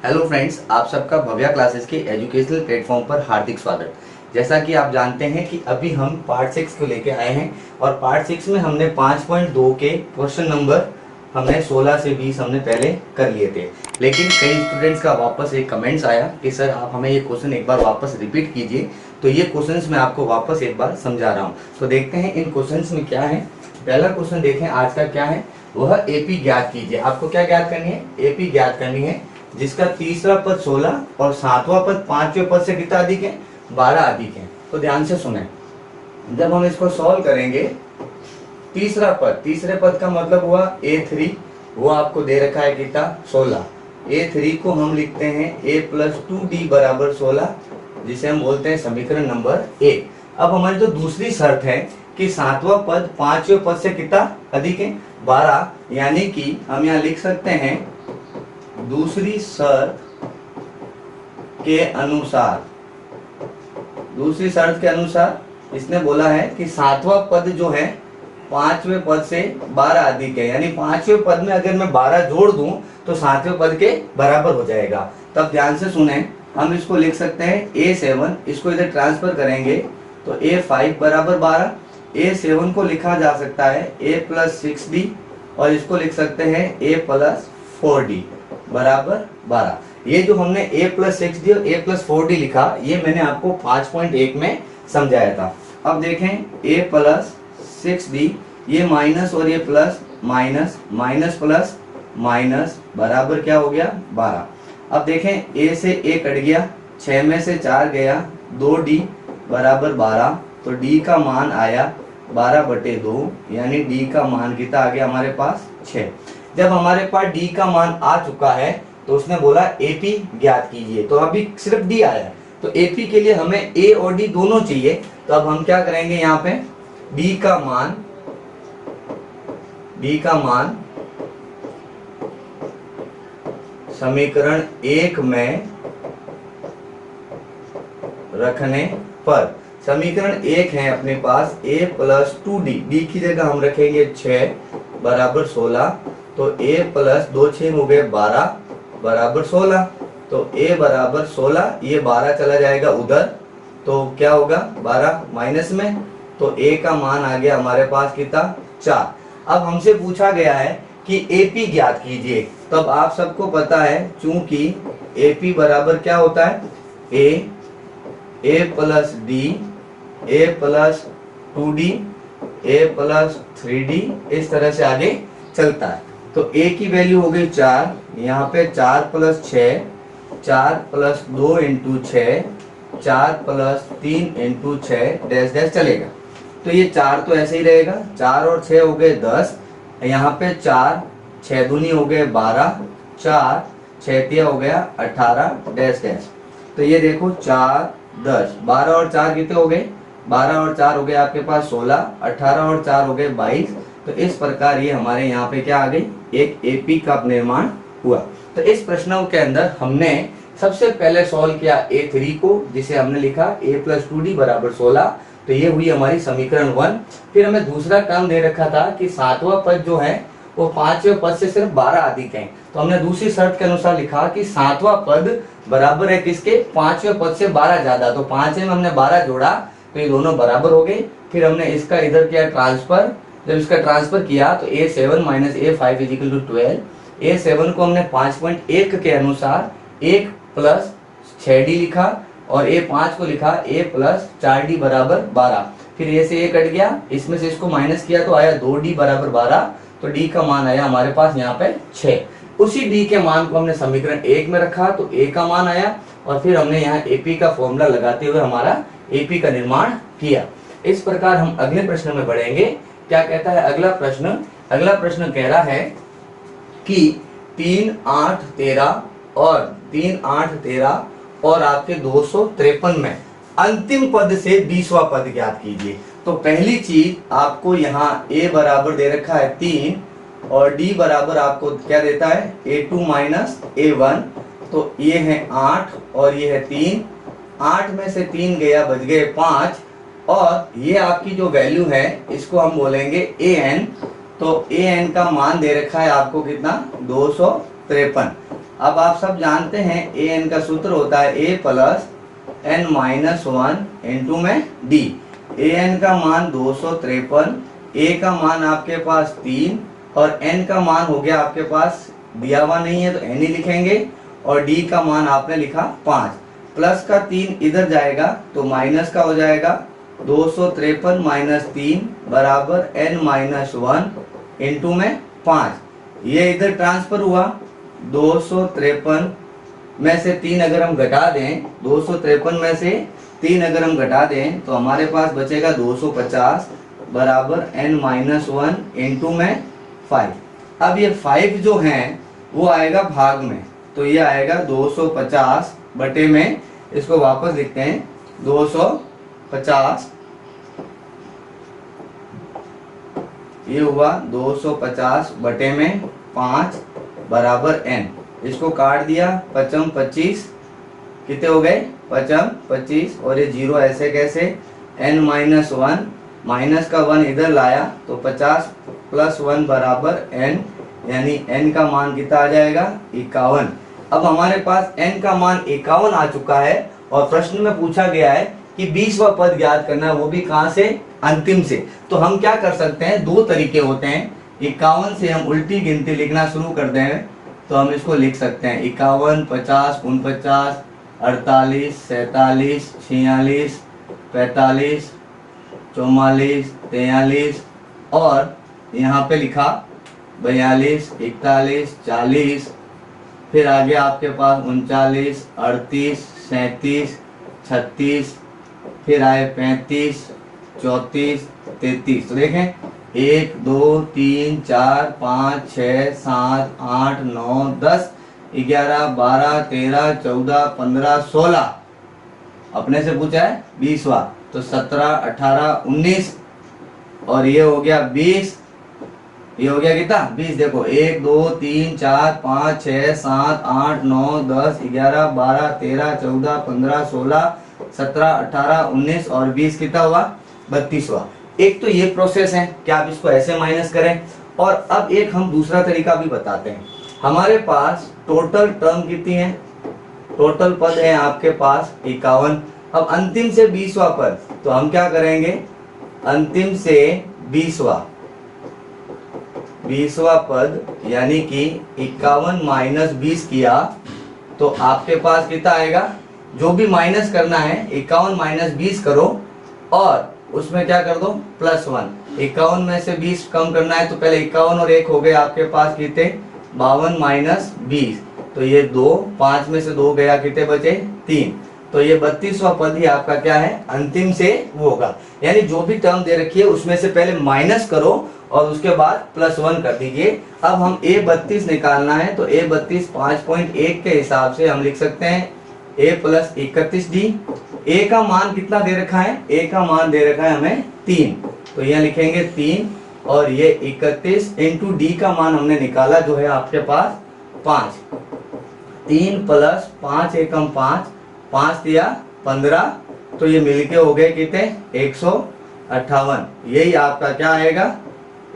Hello friends, आप सबका Bhavya classes के एजुकेशनल प्लेटफॉर्म पर हार्दिक स्वागत। जैसा कि आप जानते हैं कि अभी हम पार्ट 6 को लेके आए हैं और पार्ट 6 में हमने 5.2 के क्वेश्चन नंबर हमने 16 से 20 हमने पहले कर लिए थे। लेकिन कई स्टूडेंट्स का वापस एक कमेंट्स आया कि सर आप हमें ये क्वेश्चन एक बार वापस रिपीट कीजिए। तो ये क्वेश्चंस मैं आपको वापस एक बार समझा रहा हूँ। तो देखते हैं इन क्वेश्चंस में क्या है। पहला क्वेश्चन देखें आज का क्या है, वह एपी ज्ञात कीजिए। आपको क्या ज्ञात करनी है? एपी ज्ञात करनी है जिसका तीसरा पद 16 और सातवां पद पांचवें पद से कितना अधिक है? 12 अधिक है। तो ध्यान से सुने, जब हम इसको सॉल्व करेंगे, तीसरा पद, तीसरे पद का मतलब हुआ a3, वो आपको दे रखा है कितना? 16। a3 को हम लिखते हैं a + 2d बराबर 16, जिसे हम बोलते हैं समीकरण नंबर 1। अब हमारी जो दूसरी शर्त है कि सातवां पद पांचवें पद से कितना अधिक है? 12, यानी कि हम यहाँ लिख सकते हैं दूसरी शर्त के अनुसार, दूसरी शर्त के अनुसार इसने बोला है कि सातवां पद जो है पांचवें पद से 12 अधिक है, यानी पांचवें पद में अगर मैं 12 जोड़ दूं तो सातवें पद के बराबर हो जाएगा। तब ध्यान से सुने, हम इसको लिख सकते हैं a7, इसको इधर ट्रांसफर करेंगे तो a5 बराबर 12। a7 को लिखा जा सकता है a + 6d और इसको लिख सकते हैं a + 4d बराबर 12। ये जो हमने a + 6d और a + 4d लिखा, ये मैंने आपको 5.1 में समझाया था। अब देखें a + 6d, ये माइनस और ये plus, minus minus plus minus बराबर क्या हो गया? 12। अब देखें a से a कट गया, 6 में से 4 गया, 2d बराबर 12। तो d का मान आया 12/2, यानी d का मान कितना आ गया हमारे पास? 6। जब हमारे पास d का मान आ चुका है तो उसने बोला AP ज्ञात कीजिए। तो अभी सिर्फ d आया है, तो AP के लिए हमें a और d दोनों चाहिए। तो अब हम क्या करेंगे, यहाँ पे d का मान समीकरण 1 में रखने पर, समीकरण 1 है अपने पास a + 2d, d की जगह हम रखेंगे 6 बराबर 16। तो a + 2 6 हो गए 12 बराबर 16। तो a बराबर 16, ये 12 चला जाएगा उधर, तो क्या होगा? 12 माइनस में, तो a का मान आ गया हमारे पास कितना? 4। अब हमसे पूछा गया है कि AP ज्ञात कीजिए। तब आप सबको पता है, चूंकि AP बराबर क्या होता है? a + d, a + 2d, a + 3d, इस तरह से आगे चलता है। तो a की वैल्यू हो गई 4, यहाँ पे 4 + 6, 4 + 2 × 6, 4 + 3 × 6 डैश डैश चलेगा। तो ये 4 तो ऐसे ही रहेगा, 4 और 6 हो गए 10, यहाँ पे 4 6 दूनी हो गए 12, 4 6 तिया हो गया 18 डैश डैश। तो ये देखो 4 10, 12 और 4 कितने हो गए? 12 और 4 हो गए आपके पास 16, 18 और 4 हो गए 22। तो इस प्रकार ये हमारे यहाँ पे क्या आ गई? एक AP का निर्माण हुआ। तो इस प्रश्नों के अंदर हमने सबसे पहले सॉल्व किया a3 को, जिसे हमने लिखा a + 2d बराबर 16। तो ये हुई हमारी समीकरण 1। फिर हमें दूसरा टर्म दे रखा था कि सातवां पद जो है वो पांचवें पद से सिर्फ 12 अधिक है। तो हमने दूसरी शर्त के अनुसार लिखा कि सातवां पद बराबर है किसके? पांचवें पद से 12 ज्यादा। तो पांचवें में हमने 12 जोड़ा तो ये दोनों बराबर हो गए। फिर हमने इसका इधर किया ट्रांसफर, जब इसका ट्रांसफर किया तो a7 - a5 = 12। a7 को हमने 5.1 के अनुसार 1 + 6d लिखा और a5 को लिखा a + 4d बराबर 12। फिर a से a कट गया, इसमें से इसको माइनस किया तो आया 2d बराबर 12। तो d का मान आया हमारे पास यहाँ पे 6। उसी d के मान को हमने समीकरण 1 में रखा तो a का मान आया और फिर हमने यहाँ AP का फॉर्मूला लगाते हुए हमारा AP का निर्माण किया। इस प्रकार हम अगले प्रश्न में बढ़ेंगे। क्या कहता है अगला प्रश्न? अगला प्रश्न कह रहा है कि 3 8 13 और 3 8 13 और आपके 253 में अंतिम पद से 20वां पद ज्ञात कीजिए। तो पहली चीज आपको यहाँ a बराबर दे रखा है 3 और d बराबर आपको क्या देता है? a2 - a1। तो ये है 8 और ये है 3, 8 में से 3 गया, बच गए 5 और ये आपकी जो वैल्यू है इसको हम बोलेंगे an। तो an का मान दे रखा है आपको कितना? 253। अब आप सब जानते हैं ए एन का सूत्र होता है A plus N minus one into में डी। ए एन का मान 253, ए का मान आपके पास 3 और एन का मान हो गया आपके पास दिया हुआ नहीं है तो एन ही लिखेंगे, और डी का मान आपने लिखा 5। प्लस का 3 इधर जाएगा तो माइनस का हो जाएगा 253 माइनस 3 बराबर एन माइनस 1 इंटू में 5। ये इधर ट्रांसफर हुआ, 253 में से 3 अगर हम घटा दें, 253 में से 3 अगर हम घटा दें तो हमारे पास बचेगा 250 बराबर n माइनस 1 इंटू में 5। अब ये 5 जो है वो आएगा भाग में, तो ये आएगा 250 बटे में, इसको वापस लिखते हैं 250, ये हुआ 250 बटे में 5 बराबर n। इसको काट दिया, 5 25 कितने हो गए, 5 25 और ये 0 ऐसे कैसे, n माइनस 1 माइनस का 1 इधर लाया तो 50 प्लस 1 बराबर n, यानी n का मान कितना आ जाएगा 51। अब हमारे पास n का मान 51 आ चुका है और प्रश्न में पूछा गया है कि 20वां पद ज्ञात करना है, वो भी कहां से, अंतिम से। तो हम क्या कर सकते हैं, दो तरीके होते हैं। 51 से हम उल्टी गिनती लिखना शुरू कर दें तो हम इसको लिख सकते हैं 51 50 49 48 47 46 45 44 43 और यहाँ पे लिखा 42 41 40, फिर आगे आपके पास 39 38 37 36, फिर आए 35 34 33। तो देखें 1 2 3 4 5 6 7 8 9 10 11 12 13 14 15 16, अपने से पूछा है 20वां, तो 17 18 19 और ये हो गया 20, ये हो गया कितना 20। देखो 1 2 3 4 5 6 7 8 9 10 11 12 13 14 15 16 17 18 19 और 20 कितना हुआ 32वां। एक तो ये प्रोसेस है कि आप इसको ऐसे माइनस करें, और अब एक हम दूसरा तरीका भी बताते हैं। हमारे पास टोटल टर्म कितनी है, टोटल पद है आपके पास 51। अब अंतिम से 20वां पद, तो हम क्या करेंगे, अंतिम से 20वां पद यानी कि 51 माइनस 20 किया तो आपके पास कितना आएगा, जो भी माइनस करना है 51 माइनस 20 करो और उसमें क्या कर दो प्लस 1। 51 में से 20 कम करना है तो पहले 51 और 1 हो गए आपके पास कितने 52 माइनस 20, तो ये 2, 5 में से 2 गया कितने बचे 3, तो ये 32वां पद ही आपका क्या है अंतिम से वो होगा। यानी जो भी टर्म दे रखी है उसमें से पहले माइनस करो और उसके बाद प्लस 1 कर दीजिए। अब हम a32 निकालना है तो a32 5.1 के हिसाब से हम लिख सकते हैं a प्लस 31d। a का मान कितना दे रखा है, a का मान दे रखा है हमें 3, तो यहाँ लिखेंगे 3 और ये 31 इंटू डी का मान हमने निकाला जो है आपके पास 5। 3 प्लस 5 एकम 5, 5 दिया 15, तो ये मिलके हो गए कितने 158। यही आपका क्या आएगा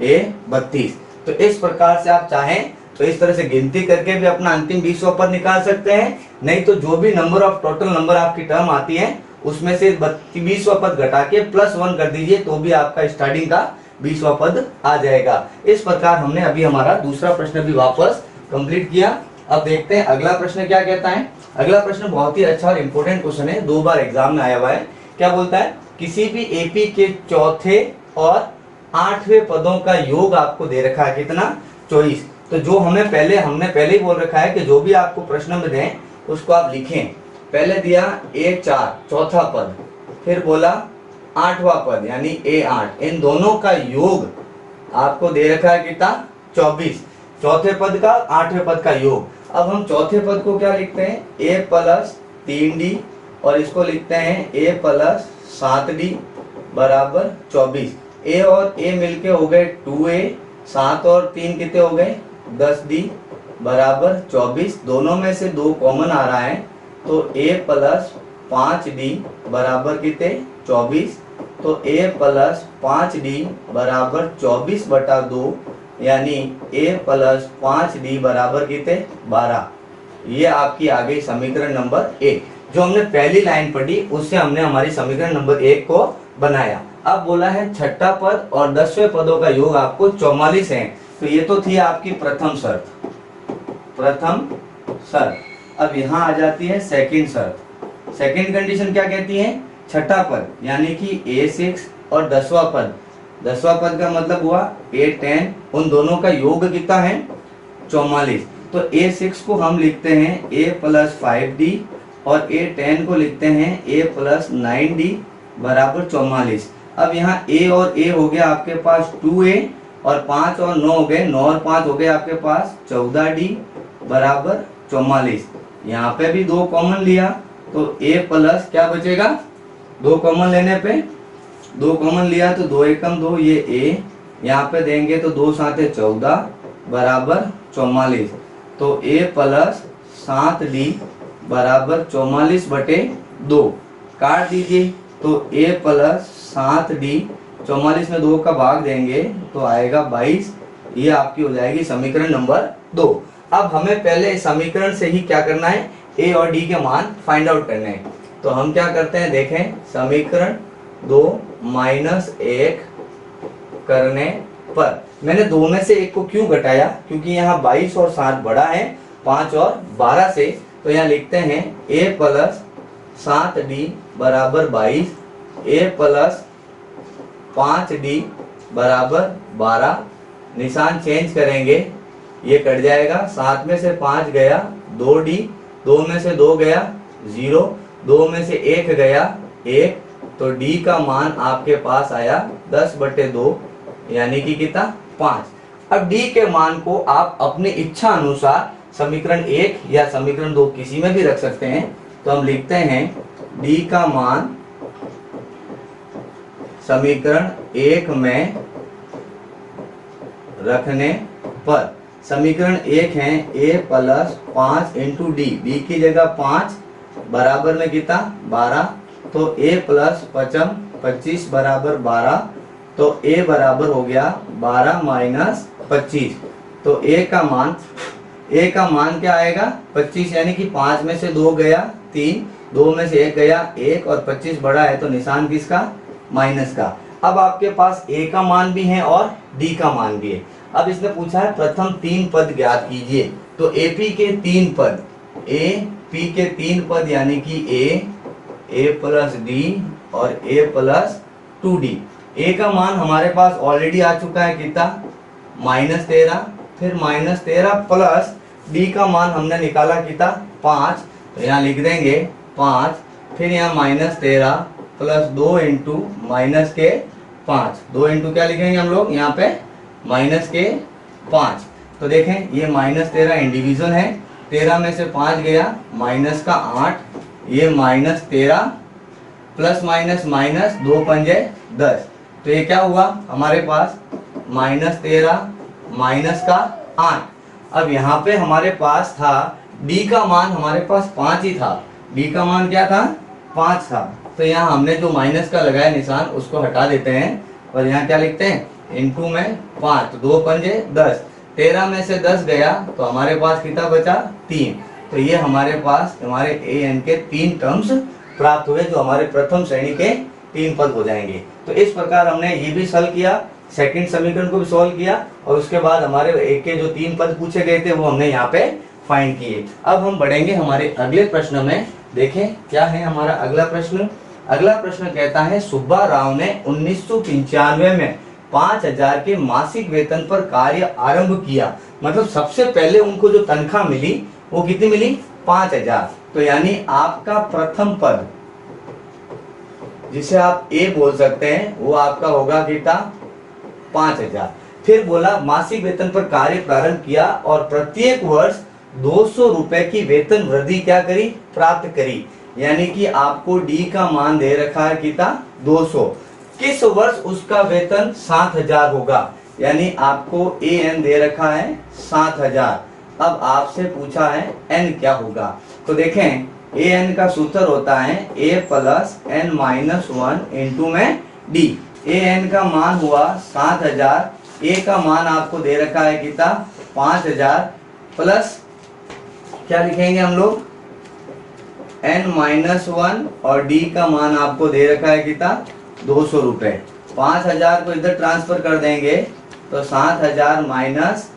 a32। तो इस प्रकार से आप चाहें तो इस तरह से गिनती करके भी अपना अंतिम 20वां पद निकाल सकते हैं, नहीं तो जो भी नंबर ऑफ टोटल नंबर आपकी टर्म आती है उसमें से 20वां पद घटा के प्लस 1 कर दीजिए तो भी आपका स्टार्टिंग का 20वां पद आ जाएगा। इस प्रकार हमने अभी हमारा दूसरा प्रश्न भी वापस कंप्लीट किया। अब देखते हैं अगला प्रश्न क्या कहता है। अगला प्रश्न बहुत ही अच्छा और इम्पोर्टेंट क्वेश्चन है, 2 बार एग्जाम में आया हुआ है। क्या बोलता है, किसी भी एपी के चौथे और 8वें पदों का योग आपको दे रखा है कितना 24। तो जो हमने पहले ही बोल रखा है कि जो भी आपको प्रश्न में दें उसको आप लिखें। पहले दिया A4 चौथा पद, फिर बोला 8वां पद यानी A8, इन दोनों का योग आपको दे रखा है कितना 24। चौथे पद का 8वें पद का योग। अब हम चौथे पद को क्या लिखते हैं a प्लस 3d और इसको लिखते हैं a प्लस 7d बराबर 24। a और a मिलके हो गए 2a, 7 और 3 कितने हो गए 10d बराबर 24। दोनों में से 2 कॉमन आ रहा है तो a प्लस 5d बराबर कितने 24। तो a प्लस 5d बराबर 24 बटा 2 यानी a प्लस 5d बराबर कितने 12। ये आपकी आ गई समीकरण नंबर 1। जो हमने पहली लाइन पढ़ी उससे हमने हमारी समीकरण नंबर 1 को बनाया। अब बोला है छठा पद और 10वें पदों का योग आपको 44 है। तो ये तो थी आपकी प्रथम शर्त, प्रथम शर्त। अब यहाँ आ जाती है सेकंड शर्त। सेकंड कंडीशन क्या कहती है? छठा पद यानी कि A6 और 10वां पद, 10वां पद का मतलब हुआ A10, उन दोनों का योग कितना है? 44। तो A6 को हम लिखते हैं A + 5D और A10 को लिखते हैं A + 9D बराबर 44। अब यहाँ A और A हो गया आपके पास 2A और 5 और 9 हो गए, 9 और 5 हो गए आपके पास 14D बराबर 44। यहाँ पे भी 2 कॉमन लिया तो A प्लस क्या बचेगा? 2 कॉमन लेने पे 2 कॉमन लिया तो 2 एकम 2, ये A यहाँ पे देंगे तो 2 साते 14 बराबर 44। तो A + 7D बराबर 44/2 काट दीजिए। तो A + 7D 44 में 2 का भाग देंगे तो आएगा 22। ये आपकी हो जाएगी समीकरण नंबर 2। अब हमें पहले इस समीकरण से ही क्या करना है? A और D के मान फाइंड आउट करने हैं। तो हम क्या करते हैं, देखें, समीकरण 2 - 1 करने पर मैंने 2 में से 1 को क्यों घटाया? क्योंकि यहाँ 22 और 7 बड़ा है 5 और 12 से। तो यहाँ लिखते हैं A + 7D बराबर 22, A + 5D बराबर 12। निशान चेंज करेंगे, ये कट जाएगा, 7 में से 5 गया 2D, 2 में से 2 गया 0, 2 में से 1 गया 1। तो D का मान आपके पास आया 10/2 यानी कि कितना? 5। अब D के मान को आप अपनी इच्छा अनुसार समीकरण 1 या समीकरण 2 किसी में भी रख सकते हैं। तो हम लिखते हैं D का मान समीकरण 1 में रखने पर, समीकरण 1 है A + 5 × D, D की जगह 5 बराबर में कितना? 12। तो A + 5 25 बराबर 12। तो A बराबर हो गया 12 - 25। तो A का मान क्या आएगा? 25, यानी कि 5 में से 2 गया 3, 2 में से 1 गया 1 और 25 बड़ा है तो निशान किसका? माइनस का। अब आपके पास A का मान भी है और D का मान भी है। अब इसने पूछा है प्रथम 3 पद ज्ञात कीजिए। तो AP के 3 पद, AP के 3 पद यानी कि A + D और A + 2D। A का मान हमारे पास ऑलरेडी आ चुका है कितना? -13। फिर -13 प्लस D का मान हमने निकाला कितना? 5। तो यहाँ लिख देंगे 5। फिर यहाँ -13 + 2 × -5। 2 × क्या लिखेंगे हम लोग यहाँ पे? -5। तो देखें ये -13 इंडिविजुअल है, 13 में से 5 गया -8, ये -13 प्लस माइनस माइनस 2 पंजे 10। तो ये क्या हुआ हमारे पास? -13 -8। अब यहाँ पे हमारे पास था D का मान, हमारे पास 5 ही था। D का मान क्या था? 5 था। तो यहाँ हमने जो माइनस का लगाया निशान उसको हटा देते हैं और यहाँ क्या लिखते हैं? इनटू में 5, तो 2 पंजे 10। 13 में से 10 गया तो हमारे पास कितना बचा? 3। तो ये हमारे पास हमारे AN के 3 टर्म्स प्राप्त हुए जो हमारे प्रथम श्रेणी के 3 पद हो जाएंगे। तो इस प्रकार हमने ये भी सॉल्व किया, सेकंड समीकरण को भी सॉल्व किया और उसके बाद हमारे एक के जो 3 पद पूछे गए थे वो हमने यहाँ पे फाइंड किए। अब हम बढ़ेंगे हमारे अगले प्रश्न में। देखें क्या है हमारा अगला प्रश्न। अगला प्रश्न कहता है सुब्बा राव ने 1995 में 5000 के मासिक वेतन पर कार्य आरंभ किया। मतलब सबसे पहले उनको जो तनख्वाह मिली वो कितनी मिली? 5000। तो यानी आपका प्रथम पद जिसे आप A बोल सकते हैं वो आपका होगा कितना? 5000। फिर बोला मासिक वेतन पर कार्य प्रारंभ किया और प्रत्येक वर्ष 200 रुपए की वेतन वृद्धि क्या करी? प्राप्त करी। यानी कि आपको D का मान दे रखा है कितना? 200। किस वर्ष उसका वेतन 7000 होगा? यानी आपको AN दे रखा है 7000। अब आपसे पूछा है N क्या होगा। तो देखें AN का सूत्र होता है A + N - 1 इंटू में D। AN का मान हुआ 7000, A का मान आपको दे रखा है कितना? 5000 प्लस क्या लिखेंगे हम लोग, n-1 और d का मान आपको दे रखा है कितना, 200 रुपए। 5000 को इधर ट्रांसफर कर देंगे तो 7000 माइनस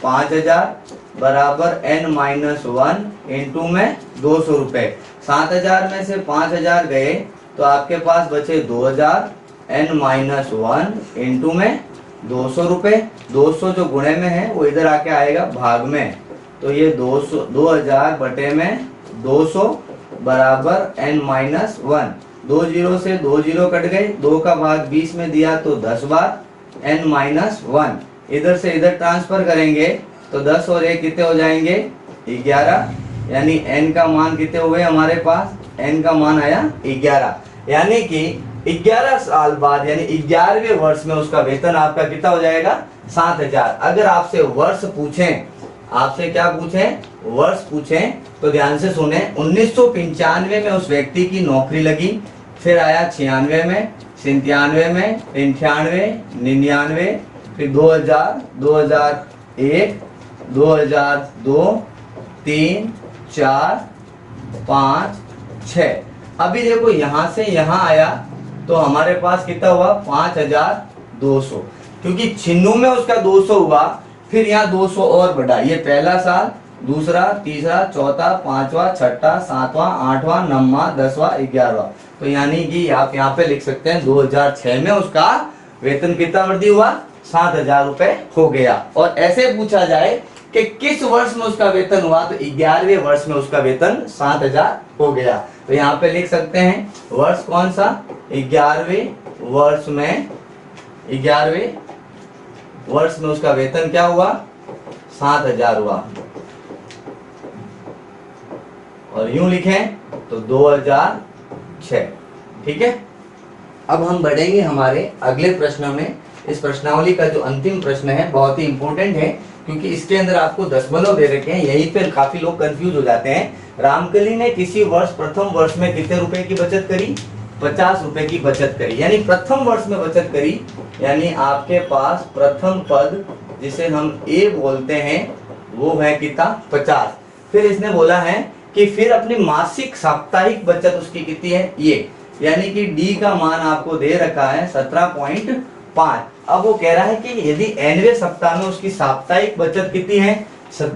5000 बराबर n-1 इंटू में 200 रुपए। 7000 में से 5000 गए तो आपके पास बचे 2000, n-1 इंटू में 200 रुपए। 200 जो गुणे में है वो इधर आके आएगा भाग में, तो ये 2000 बटे में 200 बराबर n-1। 2 जीरो से 2 जीरो कट गए, 2 का भाग 20 में दिया तो 10 बार n-1। इधर से इधर ट्रांसफर करेंगे तो 10 और 1 कितने हो जाएंगे, 11, यानी n का मान कितने हुए हमारे पास, n का मान आया 11। यानी कि 11 साल बाद यानी 11वें वर्ष में उसका वेतन आपका कितना हो जाएगा, 7000। अगर आपसे वर्ष पूछें, आपसे क्या पूछें, वर्ष पूछें, तो ध्यान से सुने। 1995 में उस व्यक्ति की नौकरी लगी, फिर आया 96 में, 97 में, 98, 99, फिर 2000, 2001, 2002, 3, 4, 5, 6। अभी देखो यहां से यहां आया तो हमारे पास कितना हुआ, 5200, क्योंकि छिन्नू में उसका 200 हुआ, फिर यहाँ 200 और बढ़ा। ये पहला साल, दूसरा, तीसरा, चौथा, पांचवा, छठा, सातवां, आठवां, नौवां, 10वां, 11वां। तो यानी कि आप यहाँ पे लिख सकते हैं 2006 में उसका वेतन कितना वृद्धि हुआ, 7000 रुपए हो गया। और ऐसे पूछा जाए कि किस वर्ष में उसका वेतन हुआ, तो 11वें वर्ष में उसका वेतन 7000 हो गया। तो यहाँ पे लिख सकते हैं वर्ष कौन सा, 11वें वर्ष में, 11वें वर्ष में उसका वेतन क्या हुआ, 7000 हुआ। और यूं लिखें तो 2006। ठीक है, अब हम बढ़ेंगे हमारे अगले प्रश्न में। इस प्रश्नावली का जो अंतिम प्रश्न है बहुत ही इंपॉर्टेंट है, क्योंकि इसके अंदर आपको दशमलव दे रखे हैं, यहीं पर काफी लोग कंफ्यूज हो जाते हैं। रामकली ने किसी वर्ष प्रथम वर्ष में कितने रुपए की बचत करी, 50 रुपए की बचत करी, यानी प्रथम वर्ष में बचत करी। यानी आपके पास प्रथम पद जिसे हम ए बोलते हैं वो है कितना, 50। फिर इसने बोला है कि फिर अपनी मासिक साप्ताहिक बचत उसकी कितनी है, ये, यानी कि डी का मान आपको दे रखा है 17.5। अब वो कह रहा है कि यदि nवें सप्ताह में उसकी साप्ताहिक बचत कितनी है,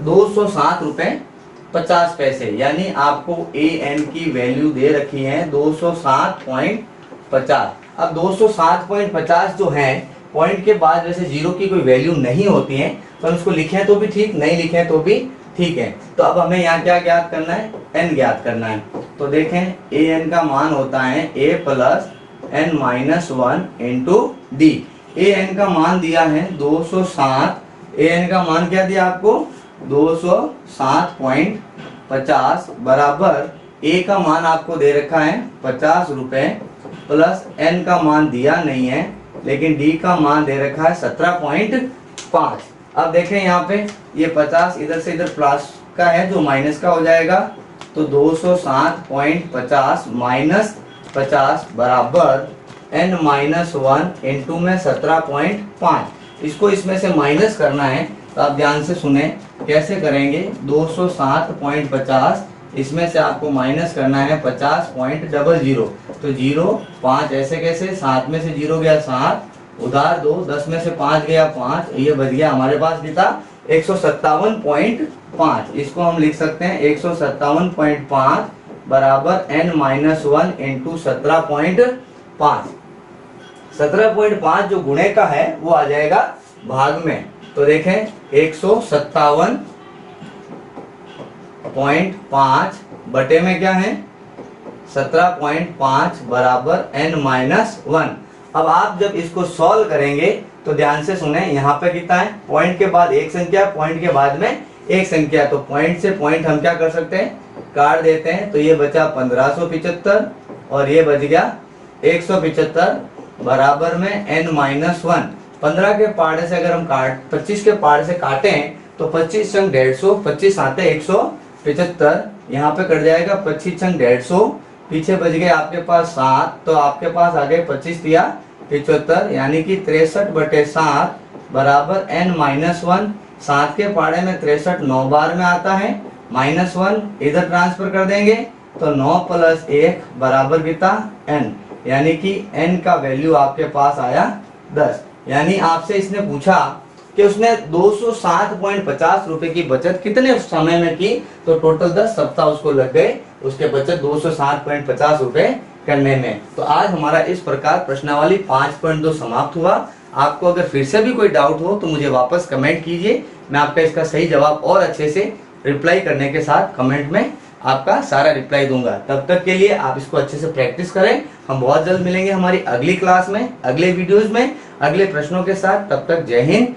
207 रुपए 50 पैसे, यानी आपको an की वैल्यू दे रखी है 207.50। अब 207.50 जो है, पॉइंट के बाद वैसे जीरो की कोई वैल्यू नहीं होती है, तो हम उसको लिखें तो भी ठीक, नहीं लिखें तो भी ठीक है। तो अब हमें यहाँ क्या ज्ञात करना है, n ज्ञात करना है। तो देखें an का मान होता है a plus n-1 into D. an का मान दिया है 207, an का मान क्या दिया आपको, 207.50 बराबर a का मान आपको दे रखा है 50 रुपए, प्लस n का मान दिया नहीं है, लेकिन d का मान दे रखा है 17.5। अब देखें यहाँ पे ये 50 इधर से इधर प्लस का है जो माइनस का हो जाएगा, तो 207.50 माइनस 50 बराबर n-1 इंटू में 17.5। इसको इसमें से माइनस करना है, तो आप ध्यान से सुने कैसे करेंगे। 207.50 इसमें से आपको माइनस करना है 50.00, तो 0 5 ऐसे कैसे, 7 में से 0 गया 7, उधार 2, 10 में से 5 गया 5, ये बच गया हमारे पास कितना, 157.5। इसको हम लिख सकते हैं 157.5 बराबर n-1 इंटू 17.5। 17.5 जो गुणे का है वो आ जाएगा भाग में, तो देखें 157.5 बटे में क्या है, 17.5 बराबर n-1। अब आप जब इसको सॉल्व करेंगे तो ध्यान से सुने, यहाँ पे कितना है, पॉइंट के बाद एक संख्या, पॉइंट के बाद में एक संख्या, तो पॉइंट से पॉइंट हम क्या कर सकते हैं, काट देते हैं। तो ये बचा 1575 और ये बच गया 175 बराबर में n-1। 15 के पार्ट से अगर हम 25 के पार्ट से काटें तो 25 संग 150, 25 आते 175, यहाँ पे कट जाएगा 25 संग 150, पीछे बच गए आपके पास 7, तो आपके पास आ गए 25 दिया 75, यानी कि 63/7 बराबर n-1। 7 के पाड़े में 63 9 बार में आता है, -1 इधर ट्रांसफर कर देंगे तो 9 + 1 बराबर कितना n, यानी कि n का वैल्यू आपके पास आया 10। यानी आपसे इसने पूछा कि उसने 207.50 रुपए की बचत कितने समय में की, तो टोटल 10 सप्ताह उसको लग गए उसके बचत 207.50 रुपए करने में। तो आज हमारा इस प्रकार प्रश्नावली 5.2 समाप्त हुआ। आपको अगर फिर से भी कोई डाउट हो तो मुझे वापस कमेंट कीजिए, मैं आपका इसका सही जवाब और अच्छे से रिप्लाई करने के साथ कमेंट में आपका सारा रिप्लाई दूंगा। तब तक के लिए आप इसको अच्छे से प्रैक्टिस करें। हम बहुत जल्द मिलेंगे हमारी अगली क्लास में, अगले वीडियोस में, अगले प्रश्नों के साथ। तब तक जय हिंद।